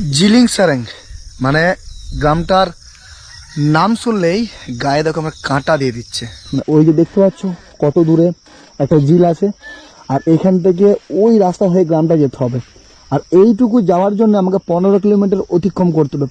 জিলিং সারেং মানে গ্রামটার নাম শুনলেই গায়ে দেখো আমার কাঁটা দিয়ে দিচ্ছে। ওই যে দেখতে পাচ্ছ কত দূরে একটা ঝিল আছে, আর এখান থেকে ওই রাস্তা হয়ে গ্রামটা যেতে হবে, আর এইটুকু যাওয়ার জন্য আমাকে 15 কিলোমিটার অতিক্রম করতে হবে।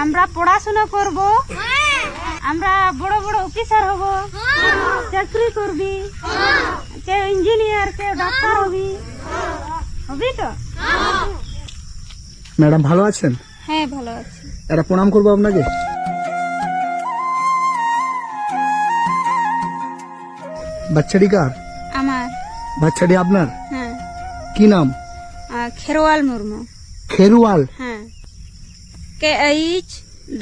আমরা পড়াশোনা করব, আমরা বড় বড় অফিসার হব, চাকরি করবি, কেউ ইঞ্জিনিয়ার, কেউ ডাক্তার হবি, হবি তো? ম্যাডাম ভালো আছেন? হ্যাঁ ভালো আছি। এটা প্রণাম করবো আপনাকে। বাচ্চাটি কার? আমার। বাচ্চাটি আপনার? হ্যাঁ। কি নাম? খেরওয়াল মুর্মু। খেরওয়াল? হ্যাঁ, KHWRAL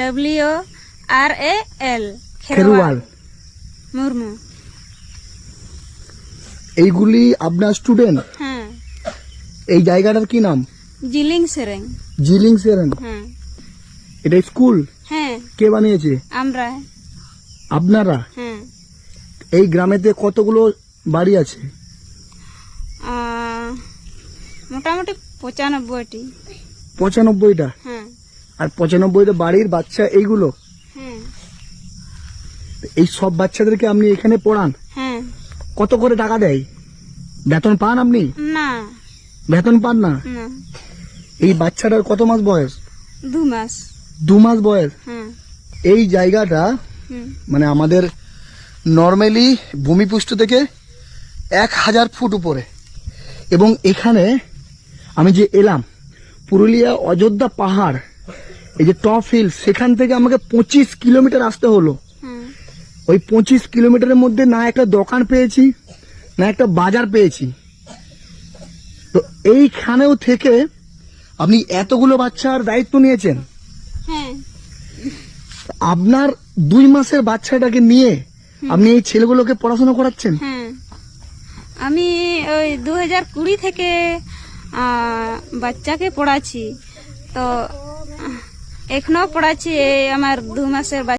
খেরওয়াল মুর্মু। এইগুলি আপনার স্টুডেন্ট? হ্যাঁ। এই জায়গাটার কি নাম? জিলিং সেরেং। জিলিং সেরেং? হ্যাঁ। এটা স্কুল? হ্যাঁ। কে বানিয়েছে? আমরা। আপনারা? হ্যাঁ। এই গ্রামেতে কতগুলো বাড়ি আছে? মোটামুটি 95টি। 95টা? হ্যাঁ। আর 95টা বাড়ির বাচ্চা এইগুলো? হ্যাঁ। এই সব বাচ্চাদেরকে আপনি এখানে পড়ান? হ্যাঁ। কত করে টাকা দেয়? বেতন পান আপনি? না। বেতন পান না? না। এই বাচ্চাটার কত মাস বয়স? 2 মাস। 2 মাস বয়স? হ্যাঁ। এই জায়গাটা মানে আমাদের নর্মালি ভূমিপৃষ্ঠ থেকে 1000 ফুট উপরে, এবং এখানে আমি যে এলাম পুরুলিয়া অযোধ্যা পাহাড়, এই যে টপ হিল, সেখান থেকে আমাকে 25 কিলোমিটার আসতে হলো। ওই 25 কিলোমিটারের মধ্যে না একটা দোকান পেয়েছি, না একটা বাজার পেয়েছি। তো এইখানেও থেকে আপনি এতগুলো বাচ্চার দায়িত্ব নিয়েছেন। হ্যাঁ। আপনার 2 মাসের বাচ্চাটাকে নিয়ে আপনি এই ছেলেগুলোকে পড়াশোনা করাচ্ছেন? হ্যাঁ, আমি ওই 2020 থেকে বাচ্চাকে পড়াচ্ছি, তো এখনো পড়াচ্ছি। এই আমার 2 মাসের বাচ্চা।